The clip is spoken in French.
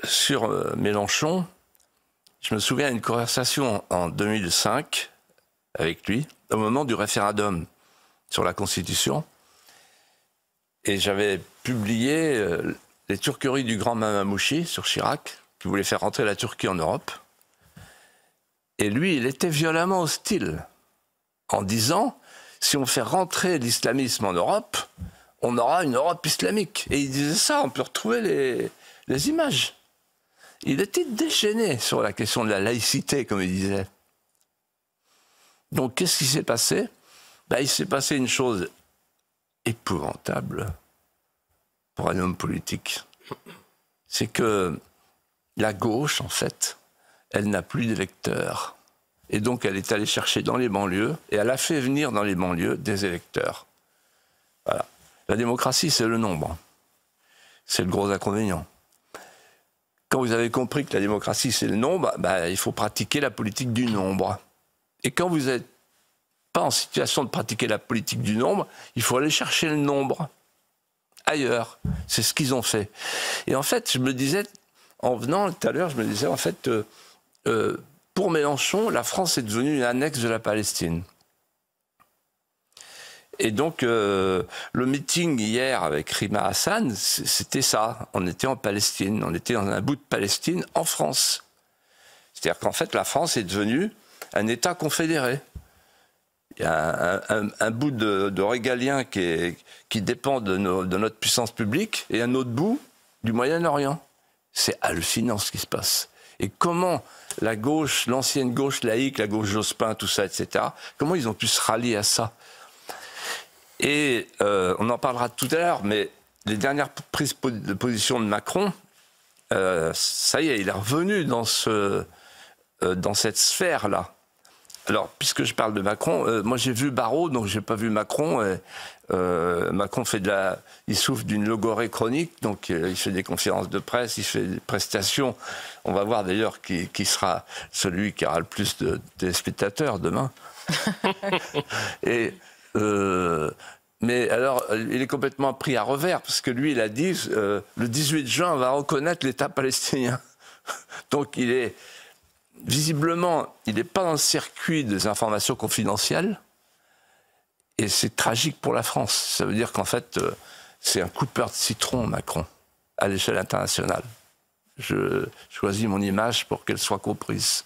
sur Mélenchon, je me souviens d'une conversation en 2005 avec lui, au moment du référendum sur la Constitution. Et j'avais publié les turqueries du grand Mamamouchi sur Chirac, qui voulait faire rentrer la Turquie en Europe. Et lui, il était violemment hostile, en disant, si on fait rentrer l'islamisme en Europe, on aura une Europe islamique. Et il disait ça, on peut retrouver les images. Il était déchaîné sur la question de la laïcité, comme il disait. Donc, qu'est-ce qui s'est passé? Il s'est passé une chose épouvantable pour un homme politique. C'est que la gauche, en fait, elle n'a plus d'électeurs. Et donc, elle est allée chercher dans les banlieues, et elle a fait venir dans les banlieues des électeurs. Voilà. La démocratie, c'est le nombre. C'est le gros inconvénient. Quand vous avez compris que la démocratie, c'est le nombre, il faut pratiquer la politique du nombre. Et quand vous n'êtes pas en situation de pratiquer la politique du nombre, il faut aller chercher le nombre ailleurs. C'est ce qu'ils ont fait. Et en fait, je me disais, en venant tout à l'heure, je me disais, en fait, pour Mélenchon, la France est devenue une annexe de la Palestine. Et donc, le meeting hier avec Rima Hassan, c'était ça. On était en Palestine, on était dans un bout de Palestine en France. C'est-à-dire qu'en fait, la France est devenue un État confédéré. Il y a un bout de régalien qui dépend de notre puissance publique et un autre bout du Moyen-Orient. C'est hallucinant ce qui se passe. Et comment la gauche, l'ancienne gauche laïque, la gauche Jospin, tout ça, etc., comment ils ont pu se rallier à ça? Et on en parlera tout à l'heure, mais les dernières prises de position de Macron, ça y est, il est revenu dans cette sphère-là. Alors, puisque je parle de Macron, moi j'ai vu Barrot, donc j'ai pas vu Macron. Macron il souffre d'une logorrhée chronique, donc il fait des conférences de presse, il fait des prestations. On va voir d'ailleurs qui sera celui qui aura le plus de téléspectateurs demain. Mais alors, il est complètement pris à revers, parce que lui, il a dit, le 18 juin, on va reconnaître l'État palestinien. Donc, visiblement, il n'est pas dans le circuit des informations confidentielles, et c'est tragique pour la France. Ça veut dire qu'en fait, c'est un coupeur de citron, Macron, à l'échelle internationale. Je choisis mon image pour qu'elle soit comprise.